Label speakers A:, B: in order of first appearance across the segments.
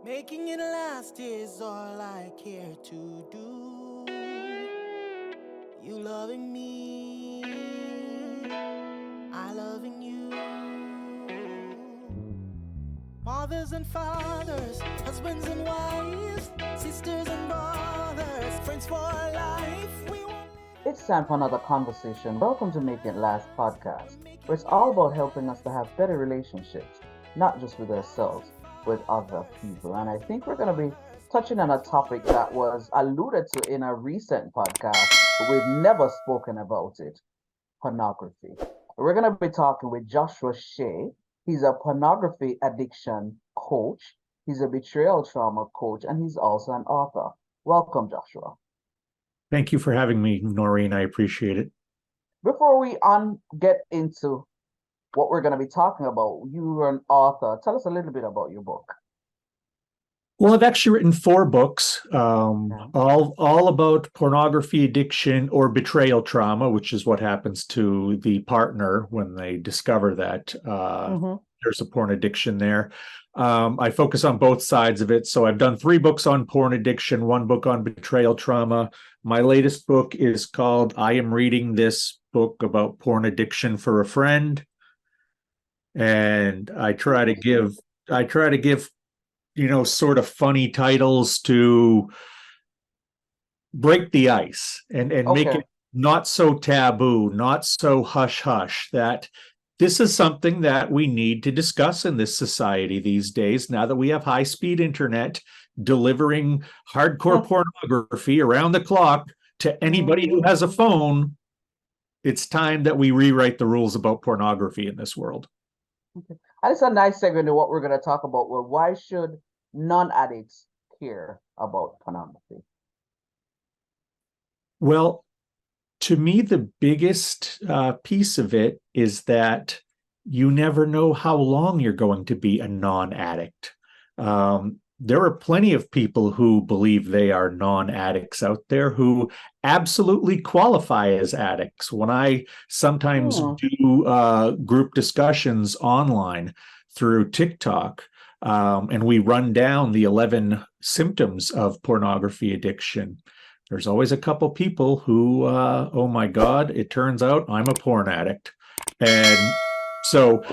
A: Making it last is all I care to do. You loving me, I loving you. Mothers and fathers, husbands and wives, sisters and brothers, friends for life. We won't
B: It's time for another conversation. Welcome to Make It Last podcast, where it's all about helping us to have better relationships, not just with ourselves, with other people. And I think we're going to be touching on a topic that was alluded to in a recent podcast, but we've never spoken about it: pornography. We're going to be talking with Joshua Shea. He's a pornography addiction coach, he's a betrayal trauma coach, and he's also an author. Welcome, Joshua.
C: Thank you for having me, Noreen. I appreciate it.
B: Before we get into what we're going to be talking about, you are an author. Tell us a little bit about your book.
C: Well, I've actually written 4 books,
B: Okay.
C: all about pornography addiction or betrayal trauma, which is what happens to the partner when they discover that there's a porn addiction there. I focus on both sides of it. So I've done 3 books on porn addiction, 1 book on betrayal trauma. My latest book is called I Am Reading This Book About Porn Addiction for a Friend. And I try to give, sort of funny titles to break the ice and make
B: Okay.
C: it not so taboo, not so hush hush, that this is something that we need to discuss in this society these days, now that we have high-speed internet delivering hardcore pornography around the clock to anybody who has a phone. It's time that we rewrite the rules about pornography in this world.
B: Okay. And it's a nice segue into what we're going to talk about. Well, why should non-addicts care about pornography?
C: Well, to me, the biggest piece of it is that you never know how long you're going to be a non-addict. There are plenty of people who believe they are non-addicts out there who absolutely qualify as addicts. When I sometimes do group discussions online through TikTok, and we run down the 11 symptoms of pornography addiction, there's always a couple people who, oh my God, it turns out I'm a porn addict. And so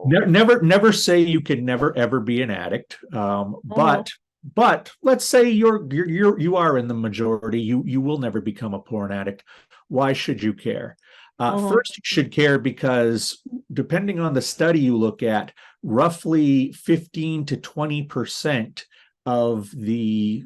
C: never say you can never ever be an addict. But let's say you are in the majority. You will never become a porn addict. Why should you care? First, you should care because depending on the study you look at, roughly 15 to 20% of the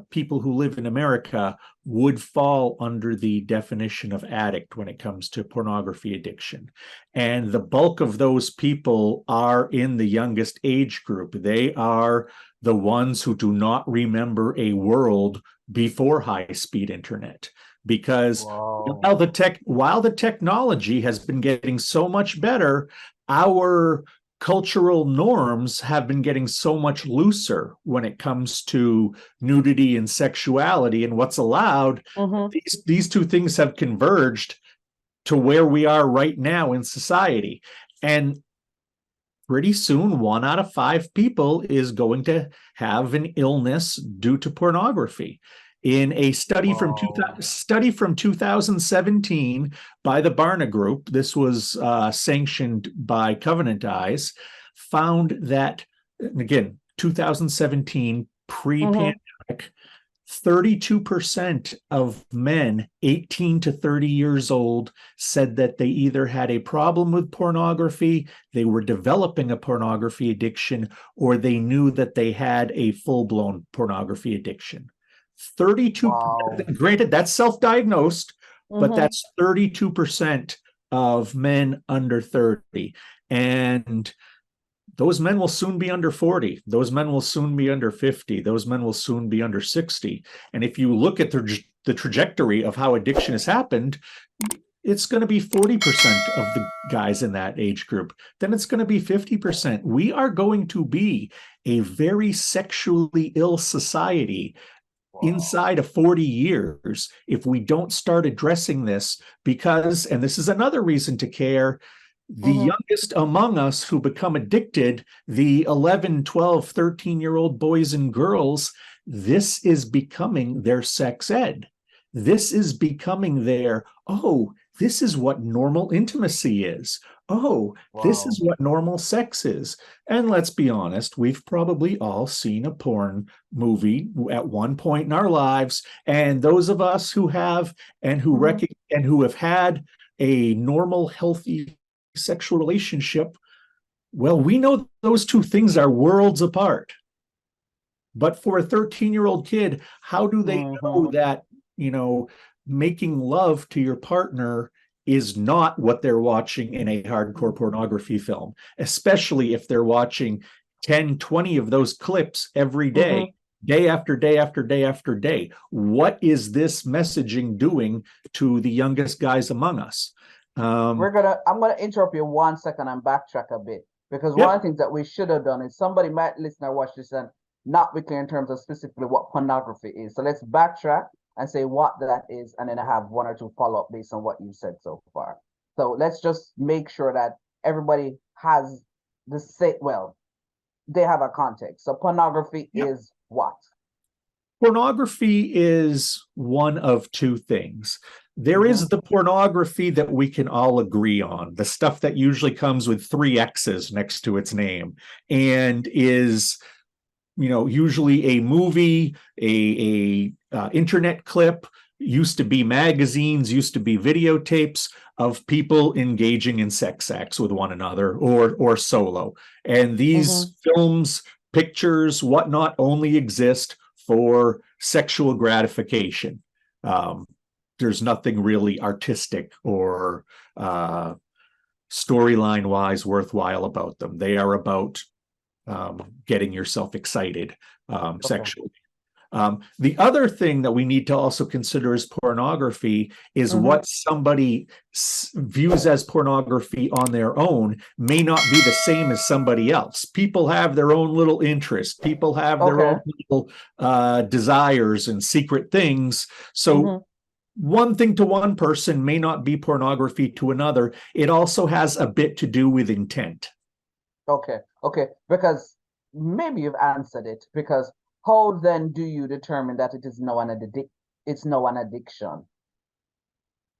C: people who live in America would fall under the definition of addict when it comes to pornography addiction. And the bulk of those people are in the youngest age group. They are the ones who do not remember a world before high-speed internet. Because while the technology has been getting so much better, our cultural norms have been getting so much looser when it comes to nudity and sexuality and what's allowed. These 2 things have converged to where we are right now in society. And pretty soon, 1 out of 5 people is going to have an illness due to pornography. In a study from 2017 by the Barna Group, this was sanctioned by Covenant Eyes, found that, again, 2017, pre-pandemic, 32% of men 18 to 30 years old said that they either had a problem with pornography, they were developing a pornography addiction, or they knew that they had a full-blown pornography addiction. 32, granted, that's self-diagnosed, but that's 32% of men under 30. And those men will soon be under 40. Those men will soon be under 50. Those men will soon be under 60. And if you look at the trajectory of how addiction has happened, it's going to be 40% of the guys in that age group. Then it's going to be 50%. We are going to be a very sexually ill society inside of 40 years if we don't start addressing this, because, and this is another reason to care, The youngest among us who become addicted, the 11, 12, 13-year-old boys and girls, this is becoming their sex ed. This is becoming their, oh, this is what normal intimacy is. Oh, this is what normal sex is. And let's be honest, we've probably all seen a porn movie at one point in our lives. And those of us who have and who have had a normal, healthy sexual relationship, well, we know those two things are worlds apart. But for a 13-year-old kid, how do they know that, making love to your partner is not what they're watching in a hardcore pornography film, especially if they're watching 10, 20 of those clips every day, day after day after day after day? What is this messaging doing to the youngest guys among us?
B: I'm gonna interrupt you 1 second and backtrack a bit, because one of the things that we should have done is somebody might listen or watch this and not be clear in terms of specifically what pornography is. So let's backtrack and say what that is, and then I have one or two follow-up based on what you said so far. So let's just make sure that everybody has the same, well, they have a context. So pornography is what?
C: Pornography is one of two things. There is the pornography that we can all agree on, the stuff that usually comes with 3 X's next to its name and is, usually a movie, a internet clip, used to be magazines, used to be videotapes of people engaging in sex acts with one another or solo. And these films, pictures, whatnot, only exist for sexual gratification. There's nothing really artistic or storyline-wise worthwhile about them. They are about getting yourself excited sexually. The other thing that we need to also consider as pornography is what somebody views as pornography on their own may not be the same as somebody else. People have their own little interests. People have their own little desires and secret things. So one thing to one person may not be pornography to another. It also has a bit to do with intent.
B: Okay. Because maybe you've answered it, because how then do you determine that it is now an addiction?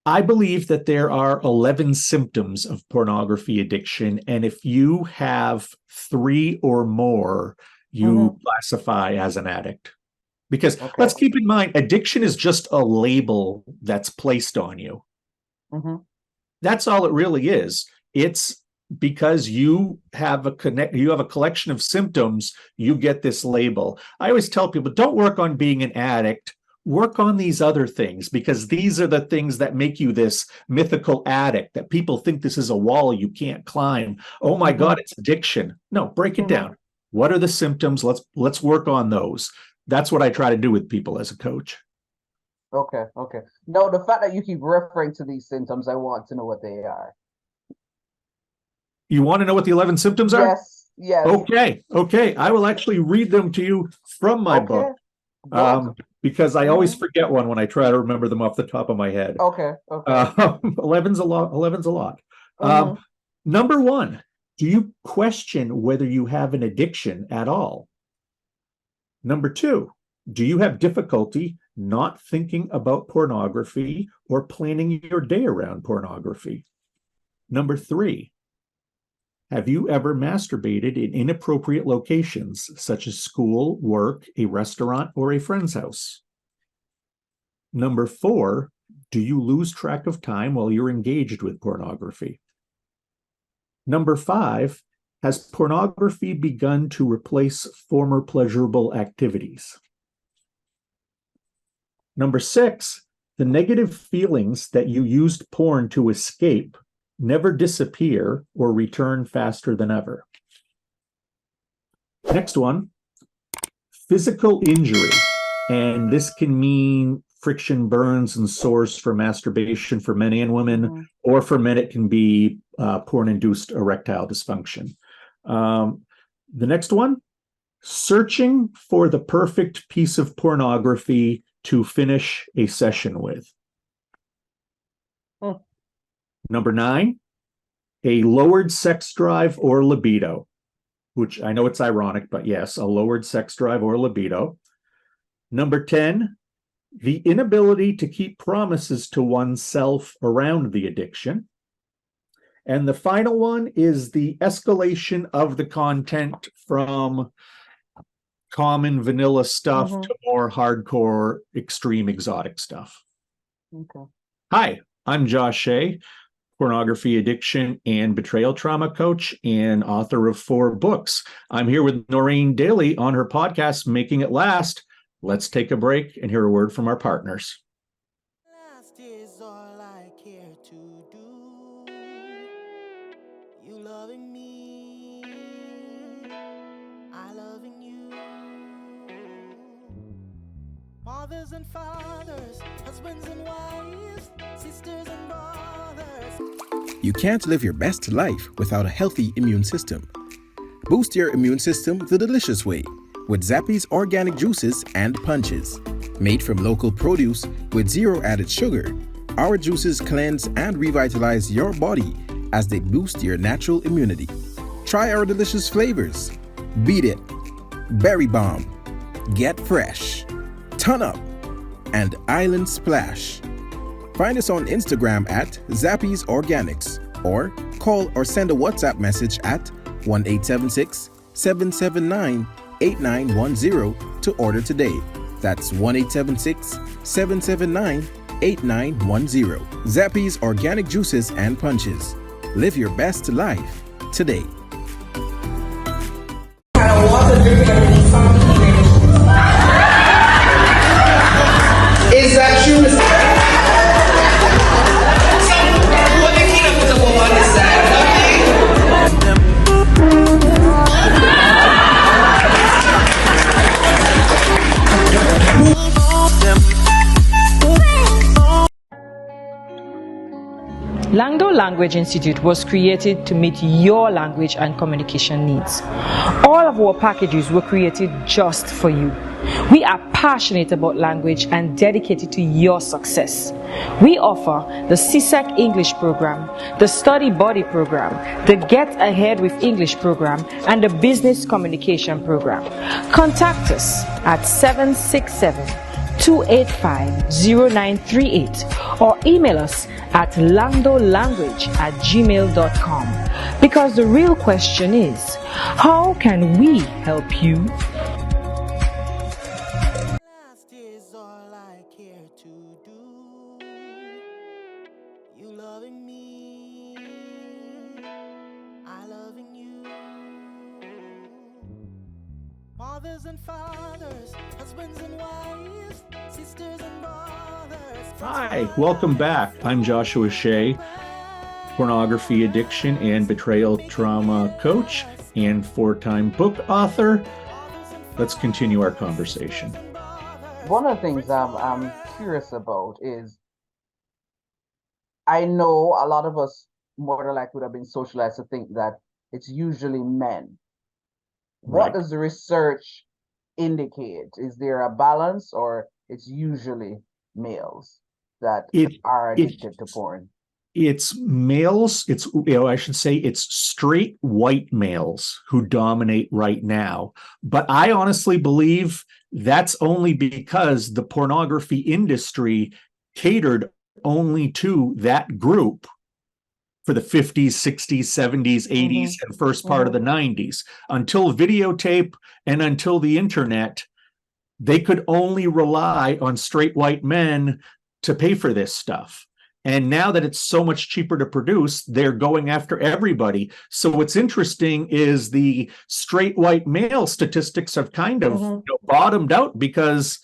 C: I believe that there are 11 symptoms of pornography addiction, and if you have 3 or more, you classify as an addict. Because let's keep in mind, addiction is just a label that's placed on you. That's all it really is. It's because you have a collection of symptoms, you get this label. I always tell people, don't work on being an addict, work on these other things, because these are the things that make you this mythical addict, that people think this is a wall you can't climb. Oh my God, it's addiction. No, break it down. What are the symptoms? Let's work on those. That's what I try to do with people as a coach.
B: Okay. No, the fact that you keep referring to these symptoms, I want to know what they are.
C: You want to know what the 11 symptoms are?
B: Yes.
C: Okay. I will actually read them to you from my book. Because I always forget one when I try to remember them off the top of my head. 11's a lot. Number 1, do you question whether you have an addiction at all? Number 2, do you have difficulty not thinking about pornography or planning your day around pornography? Number 3, have you ever masturbated in inappropriate locations, such as school, work, a restaurant, or a friend's house? Number 4, do you lose track of time while you're engaged with pornography? Number 5, has pornography begun to replace former pleasurable activities? Number 6, the negative feelings that you used porn to escape never disappear or return faster than ever. Next one, physical injury. And this can mean friction, burns, and sores for masturbation for men and women, or for men it can be porn-induced erectile dysfunction. The next one, searching for the perfect piece of pornography to finish a session with. Number 9, a lowered sex drive or libido, which I know it's ironic, but yes, a lowered sex drive or libido. Number 10, the inability to keep promises to oneself around the addiction. And the final one is the escalation of the content from common vanilla stuff to more hardcore, extreme, exotic stuff.
B: Okay.
C: Hi, I'm Josh Shea, pornography addiction and betrayal trauma coach and author of 4 books. I'm here with Noreen Daly on her podcast, Making It Last. Let's take a break and hear a word from our partners.
A: Last is all I care to do. You loving me, I loving you. Mothers and fathers, husbands and wives, sisters and brothers.
D: You can't live your best life without a healthy immune system. Boost your immune system the delicious way with Zappy's organic juices and punches. Made from local produce with 0 added sugar, our juices cleanse and revitalize your body as they boost your natural immunity. Try our delicious flavors: Beat It, Berry Bomb, Get Fresh, Ton Up, and Island Splash. Find us on Instagram at Zappy's Organics, or call or send a WhatsApp message at 1-876-779-8910 to order today. That's 1-876-779-8910. Zappy's Organic Juices and Punches. Live your best life today.
E: Is that true? What the kid with the woman is that?
F: Langdo Language Institute was created to meet your language and communication needs. All of our packages were created just for you. We are passionate about language and dedicated to your success. We offer the CSEC English program, the Study Buddy program, the Get Ahead with English program, and the Business Communication program. Contact us at 767-285-0938 or email us at langdolanguage@gmail.com, because the real question is, how can we help you?
A: Last is all I care to do. You loving me, I loving you. Mothers and fathers, husbands and wives, sisters and brothers.
C: Hi, welcome back. I'm Joshua Shea, pornography addiction and betrayal trauma coach and 4-time book author. Let's continue our conversation.
B: One of the things I'm curious about is, I know a lot of us more than likely would have been socialized to think that it's usually men. What
C: Right.
B: does the research indicate? Is there a balance, or it's usually males that are addicted to porn?
C: It's males, I should say it's straight white males who dominate right now. But I honestly believe that's only because the pornography industry catered only to that group for the 50s, 60s, 70s, 80s, and first part of the 90s. Until videotape and until the internet, they could only rely on straight white men to pay for this stuff. And now that it's so much cheaper to produce, they're going after everybody. So what's interesting is the straight white male statistics have kind of bottomed out, because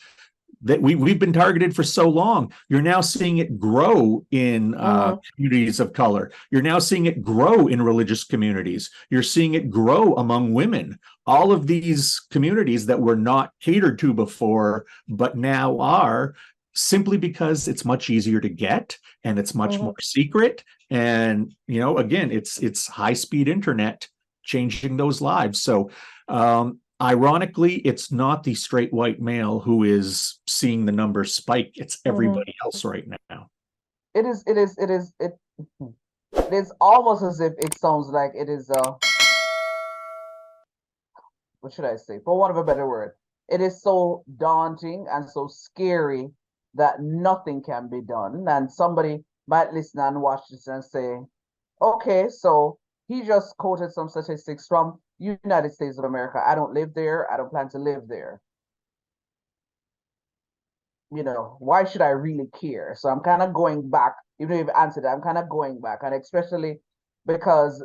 C: that we've been targeted for so long. You're now seeing it grow in communities of color. You're now seeing it grow in religious communities. You're seeing it grow among women. All of these communities that were not catered to before, but now are, simply because it's much easier to get and it's much more secret. And, again, it's high-speed internet changing those lives. So, ironically, it's not the straight white male who is seeing the numbers spike. It's everybody else right now.
B: It is. It's almost as if it sounds like it is what should I say? For want of a better word, it is so daunting and so scary that nothing can be done. And somebody might listen and watch this and say, okay, so he just quoted some statistics from United States of America. I don't live there. I don't plan to live there. Why should I really care? So I'm kind of going back, even if you've answered it, I'm kind of going back, and especially because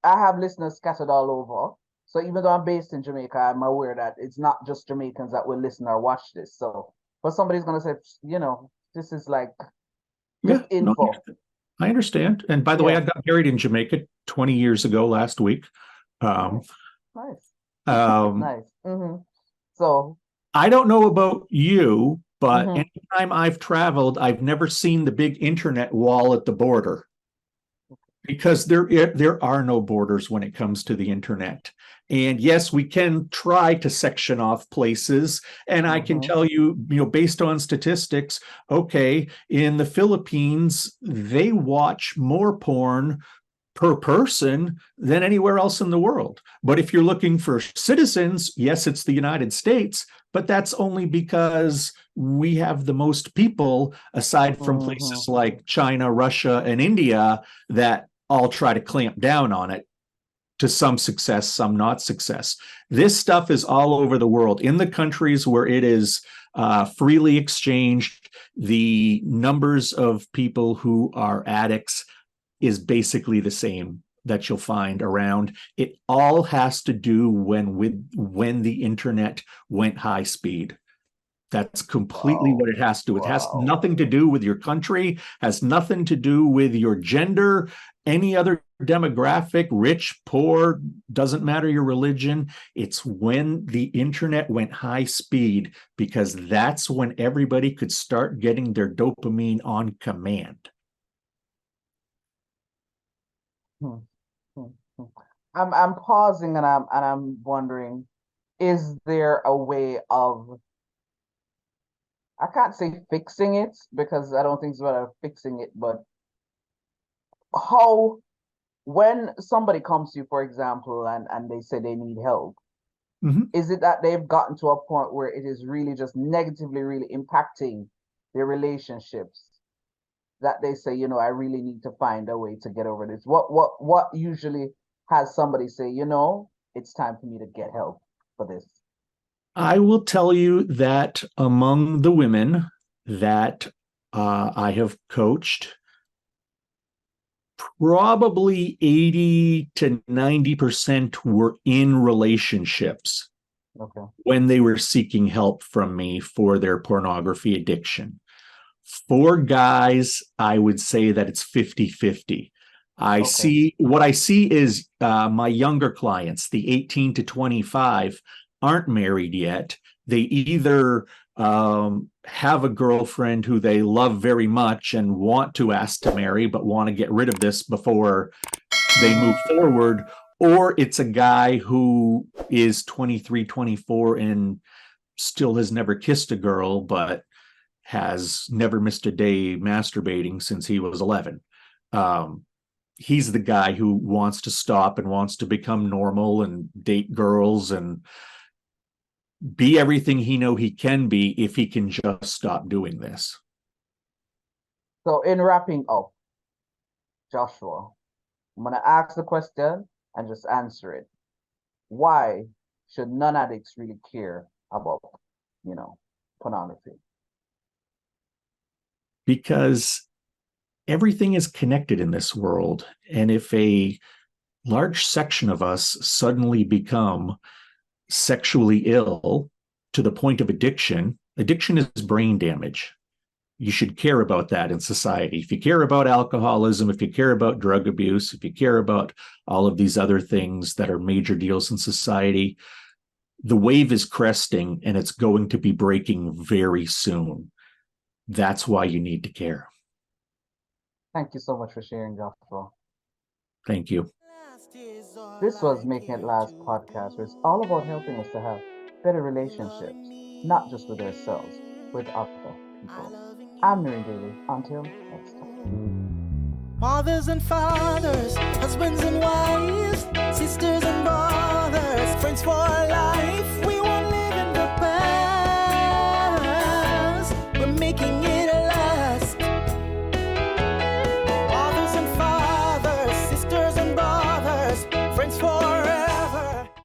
B: I have listeners scattered all over. So even though I'm based in Jamaica, I'm aware that it's not just Jamaicans that will listen or watch this. So, but somebody's gonna say, this is like
C: Yeah,
B: just
C: no,
B: info.
C: I understand. And by the way,
B: Yeah.
C: I got married in Jamaica 20 years ago last week. Um,
B: Nice.
C: um,
B: Nice. So,
C: I don't know about you, but
B: hmm
C: anytime I've traveled, I've never seen the big internet wall at the border because there are no borders when it comes to the internet. And yes, we can try to section off places. And I can tell you, based on statistics, okay, in the Philippines, they watch more porn per person than anywhere else in the world. But if you're looking for citizens, yes, it's the United States, but that's only because we have the most people, aside from places like China, Russia, and India, that all try to clamp down on it to some success, some not success. This stuff is all over the world. In the countries where it is freely exchanged, the numbers of people who are addicts is basically the same that you'll find around. It all has to do when the internet went high speed. That's completely what it has to do. It has
B: Wow.
C: nothing to do with your country, has nothing to do with your gender, any other demographic, rich, poor, doesn't matter your religion. It's when the internet went high speed, because that's when everybody could start getting their dopamine on command.
B: Hmm, hmm, hmm. I'm pausing and I'm wondering, is there a way of, I can't say fixing it because I don't think it's about fixing it, but how, when somebody comes to you, for example, and they say they need help,
C: Mhm.
B: is it that they've gotten to a point where it is really just negatively really impacting their relationships, that they say, I really need to find a way to get over this? What usually has somebody say, it's time for me to get help for this?
C: I will tell you that among the women that I have coached, probably 80 to 90% were in relationships
B: Okay.
C: when they were seeking help from me for their pornography addiction. For guys, I would say that it's 50-50.
B: Okay.
C: What I see is my younger clients, the 18 to 25, aren't married yet. They either have a girlfriend who they love very much and want to ask to marry, but want to get rid of this before they move forward, or it's a guy who is 23, 24 and still has never kissed a girl, but has never missed a day masturbating since he was 11. He's the guy who wants to stop and wants to become normal and date girls and be everything he can be if he can just stop doing this.
B: So in wrapping up, Joshua, I'm gonna ask the question and just answer it. Why should non-addicts really care about, pornography?
C: Because everything is connected in this world. And if a large section of us suddenly become sexually ill to the point of addiction, addiction is brain damage. You should care about that in society. If you care about alcoholism, if you care about drug abuse, if you care about all of these other things that are major deals in society, the wave is cresting and it's going to be breaking very soon. That's why you need to care.
B: Thank you so much for sharing, Joshua.
C: Thank you.
B: This was Making It Last podcast, where it's all about helping us to have better relationships, not just with ourselves, with other people. I'm Mary Daly. Until next time.
A: Mothers and fathers, husbands and wives, sisters and brothers, friends for life. We